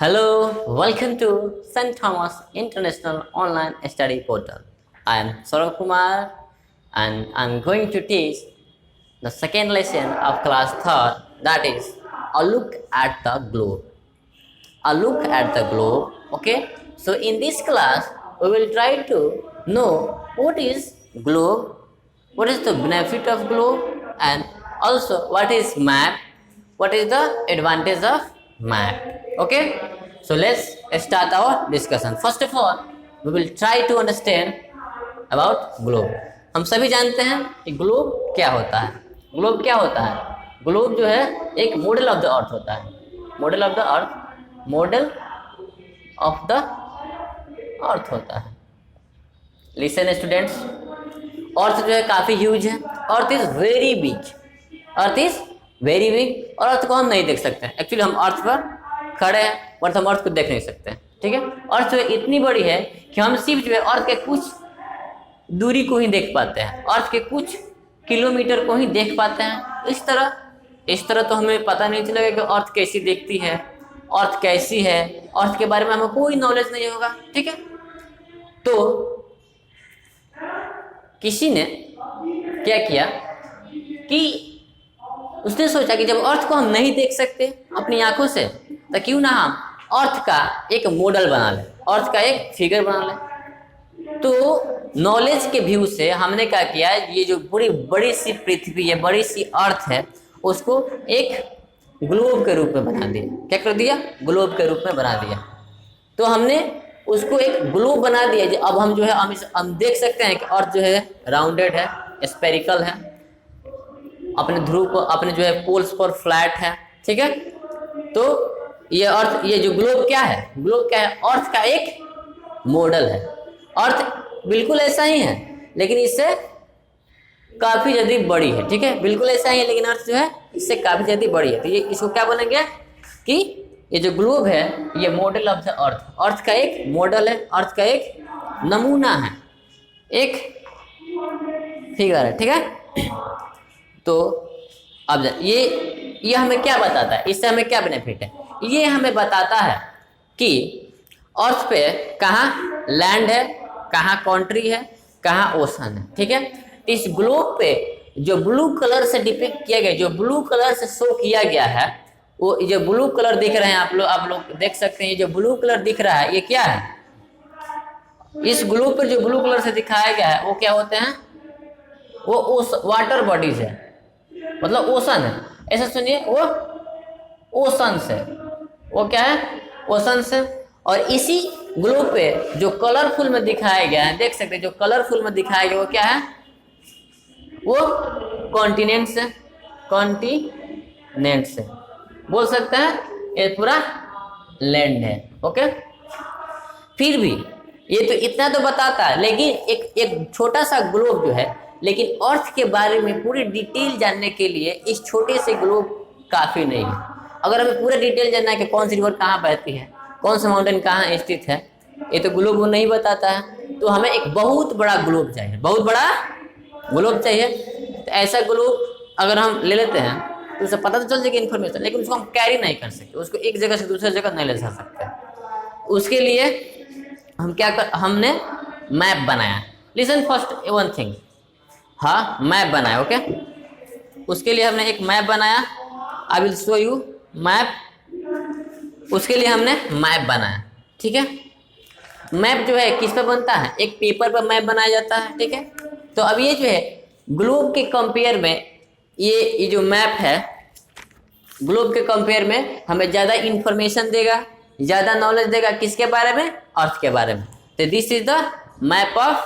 Hello, welcome to St. Thomas International Online Study Portal. I am Saurabh Kumar and I am going to teach the second lesson of class 3rd, that is a look at the globe. A look at the globe, okay? So in this class, we will try to know what is globe, what is the benefit of globe, and also what is map, what is the advantage of map, okay? So let's start our discussion. First of all, we will try to understand about globe. हम सभी जानते हैं कि globe क्या होता है. Globe क्या होता है? ग्लोब जो है एक मॉडल ऑफ द अर्थ होता है. Model of the earth, model of the अर्थ होता है. लिसन स्टूडेंट्स, अर्थ जो है काफ़ी ह्यूज है. Earth is very big. Earth is very big और अर्थ को हम नहीं देख सकते हैं. एक्चुअली हम अर्थ पर खड़े हैं बट हम अर्थ को देख नहीं सकते हैं. ठीक है, अर्थ जो है इतनी बड़ी है कि हम सिर्फ जो है अर्थ के कुछ दूरी को ही देख पाते हैं. अर्थ के कुछ किलोमीटर को ही देख पाते हैं. इस तरह तो हमें पता नहीं चलेगा कि अर्थ कैसी दिखती है, अर्थ कैसी है. अर्थ के बारे में हमें कोई नॉलेज नहीं होगा. ठीक है, तो किसी ने क्या किया कि उसने सोचा कि जब अर्थ को हम नहीं देख सकते अपनी आंखों से, तो क्यों ना हम अर्थ का एक मॉडल बना लें, अर्थ का एक फिगर बना लें. तो नॉलेज के व्यू से हमने क्या किया, ये जो पूरी बड़ी सी पृथ्वी है, बड़ी सी अर्थ है, उसको एक ग्लोब के रूप में बना दिया. क्या कर दिया? ग्लोब के रूप में बना दिया. तो हमने उसको एक ग्लोब बना दिया. अब हम जो है हम देख सकते हैं कि अर्थ जो है राउंडेड है, स्पेरिकल है, अपने ध्रुव को अपने जो है पोल्स पर फ्लैट है. ठीक है, तो ये अर्थ, ये जो ग्लोब क्या है, ग्लोब क्या है? अर्थ का एक मॉडल है. अर्थ बिल्कुल ऐसा ही है लेकिन इससे काफ़ी ज़्यादा बड़ी है. ठीक है, बिल्कुल ऐसा ही है लेकिन अर्थ जो है इससे काफ़ी ज़्यादा बड़ी है. तो ये इसको क्या बोलेंगे कि ये जो ग्लोब है ये मॉडल ऑफ द अर्थ, अर्थ का एक मॉडल है, अर्थ का एक नमूना है, एक फिगर है. ठीक है, तो अब ये हमें क्या बताता है, इससे हमें क्या बेनिफिट है? ये हमें बताता है कि अर्थ पे कहाँ लैंड है, कहाँ कंट्री है, कहाँ ओशन है. ठीक है, इस ग्लोब पे जो ब्लू कलर से डिपिक्ट किया गया, जो ब्लू कलर से शो किया गया है, वो जो ब्लू कलर दिख रहे हैं आप लोग देख सकते हैं. ये जो ब्लू कलर दिख रहा है ये क्या है? इस ग्लोब पर जो ब्लू कलर से दिखाया गया है वो क्या होते हैं? वो वाटर बॉडीज है, मतलब ओशन है. ऐसा सुनिए, वो ओशन से, वो क्या है? ओशन से. और इसी ग्लोब पे जो कलरफुल में दिखाया गया है, देख सकते हैं जो कलरफुल में दिखाया गया वो क्या है? वो कॉन्टिनेंट्स है, कॉन्टिनेंट्स है. बोल सकते हैं ये पूरा लैंड है. ओके, फिर भी ये तो इतना तो बताता है, लेकिन एक छोटा सा ग्लोब जो है, लेकिन अर्थ के बारे में पूरी डिटेल जानने के लिए इस छोटे से ग्लोब काफ़ी नहीं है. अगर हमें पूरा डिटेल जानना है कि कौन सी रिवर कहाँ बहती है, कौन सा माउंटेन कहाँ स्थित है, ये तो ग्लोब वो नहीं बताता है. तो हमें एक बहुत बड़ा ग्लोब चाहिए, बहुत बड़ा ग्लोब चाहिए. तो ऐसा ग्लोब अगर हम ले लेते हैं तो उसे पता तो चल जाएगी इन्फॉर्मेशन, लेकिन उसको हम कैरी नहीं कर सकते, उसको एक जगह से दूसरी जगह नहीं ले जा सकते. उसके लिए हमने मैप बनाया. लिसन फर्स्ट वन थिंग, हाँ मैप बनाया. ओके, उसके लिए हमने एक मैप बनाया. I will show you map. उसके लिए हमने मैप बनाया. ठीक है, मैप जो है किस पे बनता है? एक पेपर पर मैप बनाया जाता है. ठीक है, तो अब ये जो है ग्लोब के कंपेयर में ये जो मैप है, ग्लोब के कंपेयर में हमें ज़्यादा इंफॉर्मेशन देगा, ज़्यादा नॉलेज देगा. किसके बारे में? अर्थ के बारे में. तो this is the map of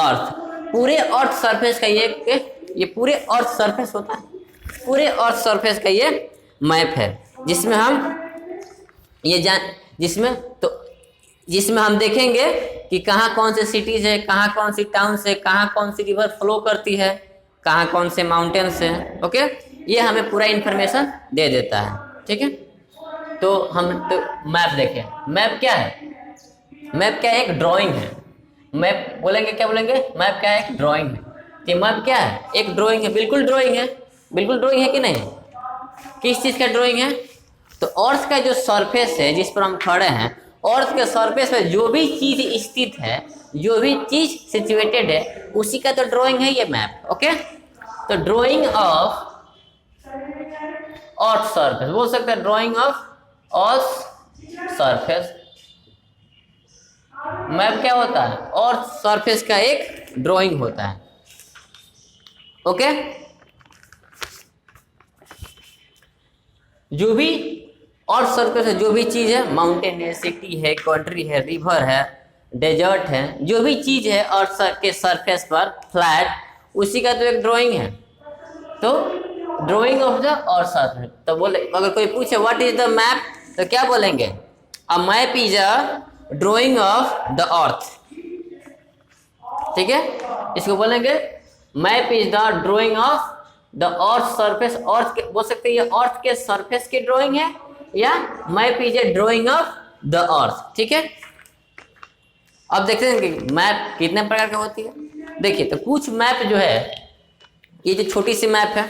earth. पूरे अर्थ सरफेस का ये पूरे अर्थ सरफेस होता है, पूरे अर्थ सरफेस का ये मैप है, जिसमें हम जिसमें हम देखेंगे कि कहाँ कौन से सिटीज़ है, कहाँ कौन सी टाउन्स है, कहाँ कौन सी रिवर फ्लो करती है, कहाँ कौन से माउंटेन्स हैं. ओके, ये हमें पूरा इन्फॉर्मेशन दे देता है. ठीक है, तो हम तो मैप देखें. मैप क्या है? मैप क्या है? एक ड्राइंग है. मैप बोलेंगे, क्या बोलेंगे? मैप क्या है? एक ड्राइंग है. कि मैप क्या है? एक ड्राइंग है. बिल्कुल ड्राइंग है, बिल्कुल ड्राइंग है कि नहीं? किस चीज़ का ड्राइंग है? तो अर्थ का जो सरफेस है जिस पर हम खड़े हैं, अर्थ के सरफेस पे जो भी चीज स्थित है, जो भी चीज सिचुएटेड है, उसी का तो ड्राइंग है ये मैप। ओके, तो ड्राइंग ऑफ अर्थ सरफेस बोल सकते हैं, drying of earth surface. Map क्या होता है? अर्थ सरफेस का एक ड्राइंग होता है। ओके, जो भी अर्थ सरफेस है, जो भी चीज है, माउंटेन है, सिटी है, कंट्री है, रिवर है, डेजर्ट है, जो भी चीज है अर्थ के सरफेस पर फ्लैट, उसी का तो एक ड्राइंग है। तो drawing of the earth surface. तो बोले, अगर कोई पूछे व्हाट इज द मैप, तो क्या बोलेंगे? A map is a drawing of the earth. ठीक है, इसको बोलेंगे map is the drawing of the earth surface. Earth के बोल सकते हैं ये अर्थ के सरफेस की ड्राइंग है, या map is a drawing of the earth. ठीक है, अब देखते हैं कि मैप कितने प्रकार की होती है। देखिए, तो कुछ मैप जो है, ये जो छोटी सी मैप है,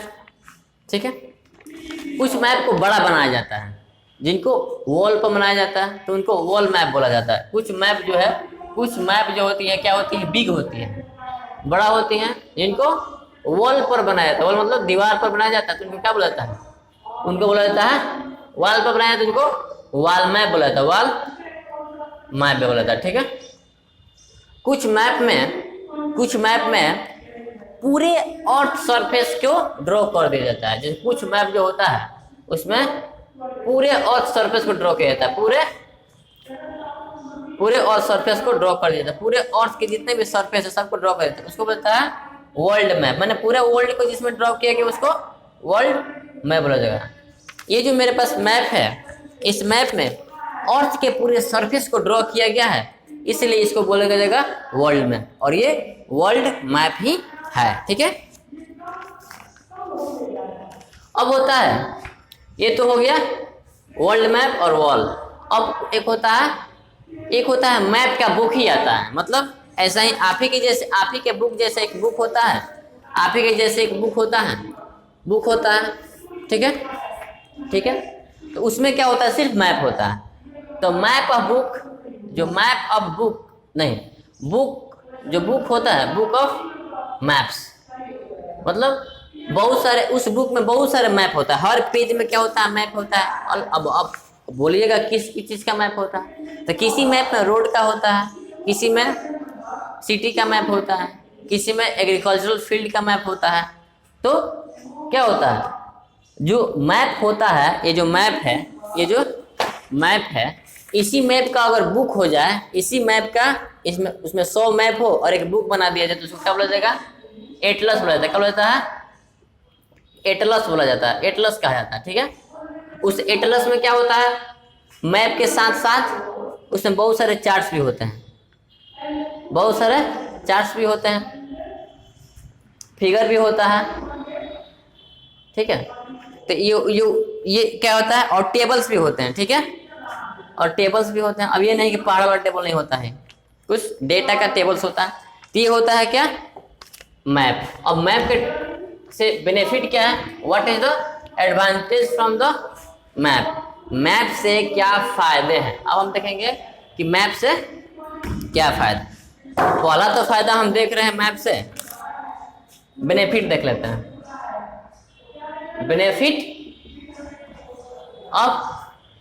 ठीक है, कुछ मैप को बड़ा बनाया जाता है, जिनको वॉल पर बनाया जाता है तो उनको वॉल मैप बोला जाता है। कुछ मैप जो है, कुछ मैप जो होती है क्या होती है? बिग होती है, बड़ा होती हैं, जिनको वॉल पर बनाया जाता है। वॉल मतलब दीवार पर बनाया जाता है, तो उनको क्या बोला जाता है? उनको बोला जाता है वॉल पर बनाया, तो उनको वॉल मैप बोला जाता है, वॉल मैप बोला जाता है। ठीक है, कुछ मैप में पूरे अर्थ सरफेस को ड्रॉ कर दिया जाता है। जैसे कुछ मैप जो होता है उसमें पूरे अर्थ सरफेस को ड्रॉ किया जाता है, पूरे अर्थ सरफेस को ड्रॉ कर दिया जाता है, पूरे अर्थ के जितने भी सरफेस है सबको ड्रॉ कर देता है। उसको बोलता है वर्ल्ड मैप। मैंने पूरे वर्ल्ड को जिसमें ड्रॉ किया गया उसको वर्ल्ड मैप बोला जाएगा। ये जो मेरे पास मैप है, इस मैप में अर्थ के पूरे सरफेस को ड्रॉ किया गया है, इसलिए इसको बोला जाएगा वर्ल्ड मैप, और ये वर्ल्ड मैप ही है। ठीक है, अब होता है, ये तो हो गया वर्ल्ड मैप और वॉल। अब एक होता है मैप का बुक ही आता है। मतलब ऐसा ही आप ही के बुक जैसे एक बुक होता है, आप ही के जैसे एक बुक होता है। ठीक है, तो उसमें क्या होता है? सिर्फ मैप होता है। तो मैप ऑफ बुक, जो मैप ऑफ बुक नहीं, जो बुक होता है, बुक ऑफ मैप्स, मतलब बहुत सारे, उस बुक में बहुत सारे मैप होता है। हर पेज में क्या होता है? मैप होता है। और अब बोलिएगा किस चीज़ का मैप होता है? तो किसी मैप में रोड का होता है, किसी में सिटी का मैप होता है, किसी में एग्रीकल्चरल फील्ड का मैप होता है। तो क्या होता है? जो मैप होता है, ये जो मैप है, इसी मैप का अगर बुक हो जाए, इसी मैप का उसमें 100 मैप हो और एक बुक बना दिया जाए, तो उसको क्या बोला जाएगा? एटलस बोला जाता है। क्या बोला जाता है? एटलस बोला जाता है, एटलस कहा जाता है। ठीक है, उस एटलस में क्या होता है? मैप के साथ साथ उसमें बहुत सारे चार्ट्स भी होते हैं, फिगर भी होता है। ठीक है, तो ये क्या होता है? और टेबल्स भी होते हैं। ठीक है, और टेबल्स भी होते हैं। अब ये नहीं कि पहाड़ वाला टेबल नहीं होता है, कुछ डेटा का टेबल्स होता है। तो ये होता है क्या? मैप। अब मैप के से बेनिफिट क्या है? What is the advantage from the map? Map से क्या फायदे हैं? अब हम देखेंगे कि मैप से क्या फायदा। पहला तो फायदा हम देख रहे हैं मैप से, बेनिफिट देख लेते हैं। Benefit of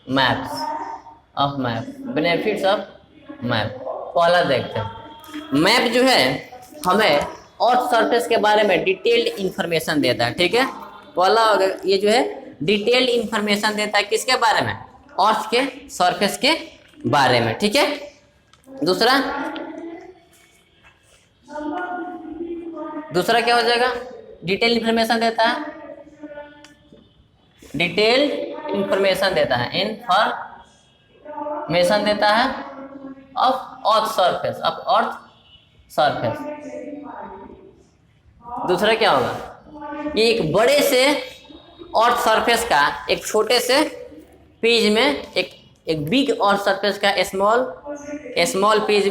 benefits of map. पहला देखते हैं। मैप जो है हमें अर्थ सरफेस के बारे में डिटेल्ड इंफॉर्मेशन देता है। ठीक है, पहला ये जो है डिटेल्ड इंफॉर्मेशन देता है किसके बारे में? अर्थ के सरफेस के बारे में। ठीक है, दूसरा क्या हो जाएगा? डिटेल इंफॉर्मेशन देता है, ऑफ अर्थ सरफेस। दूसरा क्या होगा? ये एक बड़े से अर्थ सरफेस का एक छोटे से पेज में, एक बिग अर्थ सरफेस का स्मॉल पेज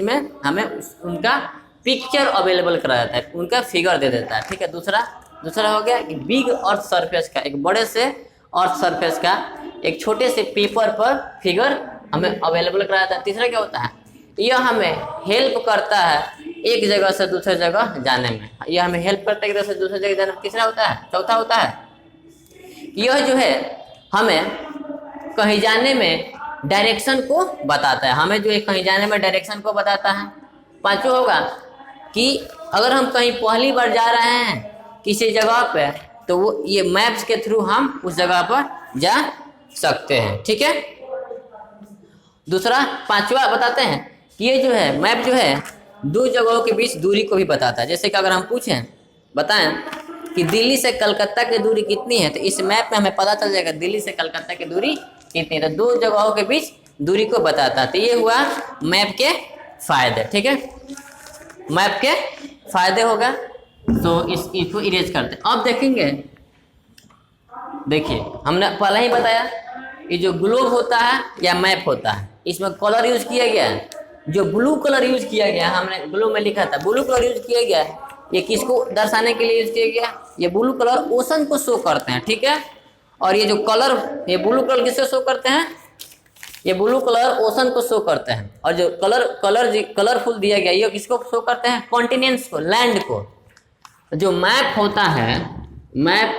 में हमें उनका पिक्चर अवेलेबल करा जाता है, उनका फिगर दे देता है। ठीक है, दूसरा हो गया कि बिग अर्थ सरफेस का, एक बड़े से अर्थ सरफेस का एक छोटे से पेपर पर फिगर हमें अवेलेबल कराता है। तीसरा क्या होता है, यह हमें हेल्प करता है एक जगह से दूसरे जगह जाने में, यह हमें हेल्प करता है एक जगह से दूसरे जगह जाने में। तीसरा होता है, चौथा होता है, यह जो है हमें कहीं जाने में डायरेक्शन को बताता है, हमें जो है कहीं जाने में डायरेक्शन को बताता है। पांचवा होगा कि अगर हम कहीं पहली बार जा रहे हैं किसी जगह पे, तो वो ये मैप्स के थ्रू हम उस जगह पर जा सकते हैं। ठीक है, दूसरा पांचवा बताते हैं कि ये जो है मैप जो है दो जगहों के बीच दूरी को भी बताता है। जैसे कि अगर हम पूछें, बताएं कि दिल्ली से कलकत्ता की दूरी कितनी है, तो इस मैप में हमें पता चल जाएगा दिल्ली से कलकत्ता की दूरी कितनी है, तो दो जगहों के बीच दूरी को बताता है। तो ये हुआ मैप के फायदे। ठीक है, मैप के फायदे होगा, तो इसको इरेज करते हैं। अब देखेंगे, देखिए हमने पहले ही बताया ये जो ग्लोब होता है या मैप होता है, इसमें कलर यूज किया गया है। जो ब्लू कलर यूज किया गया, हमने ग्लोब में लिखा था ब्लू कलर यूज किया गया है, ये किसको दर्शाने के लिए यूज किया गया, ये ब्लू कलर ओशन को शो करते हैं। ठीक है, और ये जो कलर, ये ब्लू कलर किससे शो करते हैं, ये ब्लू कलर ओशन को शो करते हैं। और जो कलरफुल दिया गया ये किसको शो करते हैं, कॉन्टिनेंट्स को, लैंड को। जो मैप होता है, मैप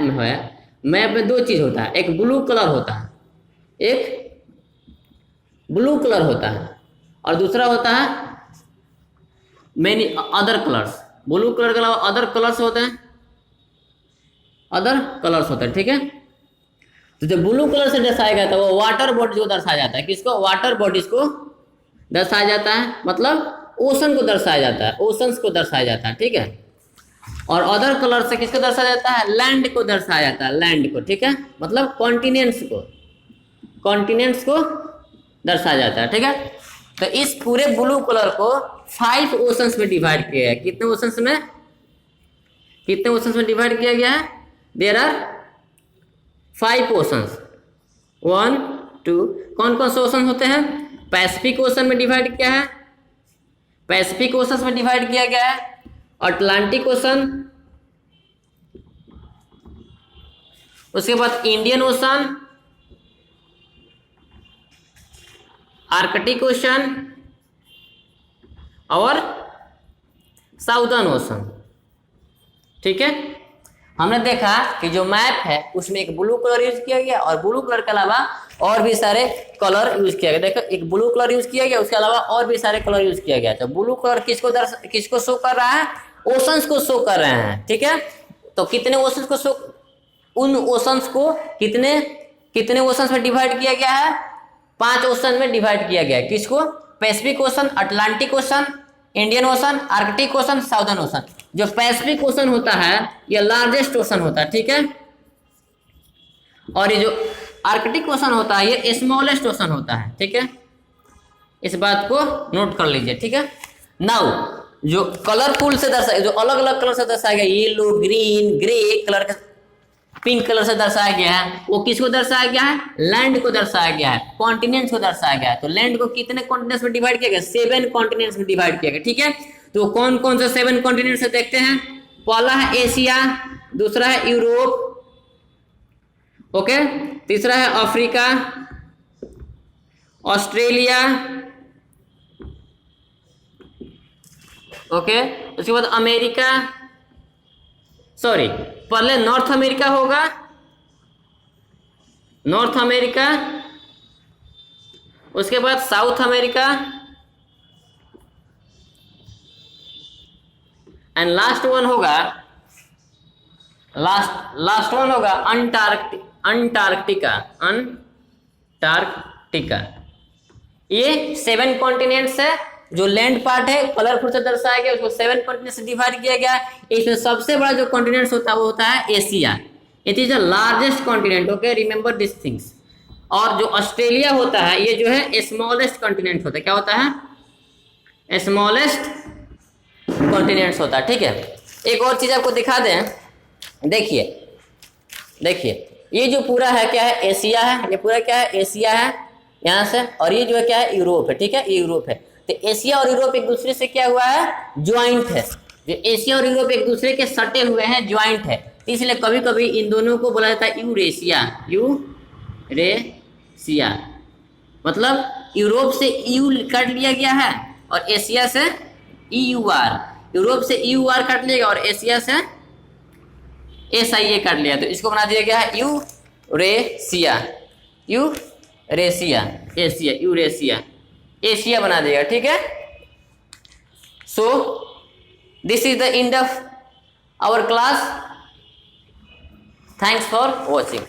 में दो चीज होता है, एक ब्लू कलर होता है, एक ब्लू कलर होता है, और दूसरा होता है many other colours. Blue colour के अलावा अदर कलर्स होते हैं, अदर कलर्स होते हैं। ठीक है, तो जो ब्लू कलर से दर्शाया गया था वो वाटर बॉडी को दर्शाया जाता है, किसको, वाटर बॉडीज को दर्शाया जाता है, मतलब ओशन को दर्शाया जाता है, ओशंस को दर्शाया जाता है। ठीक है, और अदर कलर से किसको दर्शाया जाता है, लैंड को दर्शाया जाता है, लैंड को। ठीक है, मतलब कॉन्टिनेंट्स को दर्शाया जाता है। ठीक है, तो इस पूरे ब्लू कलर को 5 ओशंस में डिवाइड किया गया है। कितने ओशंस में डिवाइड किया गया है, देयर आर 5 ओशंस, 1 2। कौन कौन से ओशन होते हैं, पैसिफिक ओशन में डिवाइड किया है, पैसिफिक ओशन में डिवाइड किया गया है, अटलांटिक ओशन, उसके बाद इंडियन ओशन, आर्कटिक ओशन और साउदर्न ओशन। ठीक है, हमने देखा कि जो मैप है उसमें एक ब्लू कलर यूज किया गया, और ब्लू कलर के अलावा और भी सारे कलर यूज किया गया। देखो, एक ब्लू कलर यूज किया गया, उसके अलावा और भी सारे कलर यूज किया गया। तो ब्लू कलर किसको शो कर रहा है, ओशंस को शो कर रहे हैं। ठीक है, तो कितने ओशंस को शो, उन ओशंस को कितने ओशंस में डिवाइड किया गया है, 5 ओशन में डिवाइड किया गया है। किसको, Pacific ocean, Atlantic ocean, Indian ocean, Arctic ocean, southern ocean. जो पैसिफिक ओशन होता है ये लार्जेस्ट ओशन होता है। ठीक है, और ये जो आर्कटिक ओशन होता है ये स्मॉलेस्ट ओशन होता है। ठीक है, इस बात को नोट कर लीजिए। ठीक है, नाउ जो कलरफुल से दर्शाया, जो अलग अलग कलर से दर्शाया गया, yellow, green, grey colour, pink colour से दर्शाया गया है, वो किसको दर्शाया गया है, लैंड को दर्शाया गया है, कॉन्टिनेंट्स को दर्शाया गया है। तो लैंड को कितने कॉन्टिनेंट्स में डिवाइड किया गया, 7 कॉन्टिनेंट्स में डिवाइड किया गया। ठीक है, तो कौन कौन से 7 कॉन्टिनेंट्स से देखते हैं, पहला है एशिया, दूसरा है यूरोप, ओके, तीसरा है अफ्रीका, ऑस्ट्रेलिया, ओके, उसके बाद अमेरिका, सॉरी पहले नॉर्थ अमेरिका होगा, नॉर्थ अमेरिका, उसके बाद south America, and last one होगा अंटार्कटिका। ये 7 कॉन्टिनेंट्स है। जो लैंड पार्ट है कलरफुल से दर्शाया गया, उसको 7 कॉन्टिनेंट से डिवाइड किया गया। इसमें सबसे बड़ा जो कॉन्टिनेंट होता है वो होता है Asia. It is the largest continent, okay, remember this things. और जो ऑस्ट्रेलिया होता है ये जो है स्मॉलेस्ट कॉन्टिनेंट होता है। क्या होता है, स्मॉलेस्ट कॉन्टिनेंट्स होता है। ठीक है, एक और चीज आपको दिखा दें, देखिए ये जो पूरा है क्या है, एशिया है, ये पूरा क्या है, एशिया है यहाँ से, और ये जो है क्या है, यूरोप है। ठीक है, ये यूरोप है। तो एशिया और यूरोप एक दूसरे से क्या हुआ है, ज्वाइंट है। जो एशिया और यूरोप एक दूसरे के सटे हुए हैं, ज्वाइंट है। तो इसलिए कभी कभी इन दोनों को बोला जाता है यूरेशिया, यूरेशिया। मतलब यूरोप से यू काट लिया गया है और एशिया से EUR, यूरोप से EUR काट लिया गया और एशिया से SIA काट लिया, तो इसको बना दिया गया है Eurasia, Eurasia, Asia, Eurasia, Asia बना दिया, ठीक है। So this is the end of our class. Thanks for watching.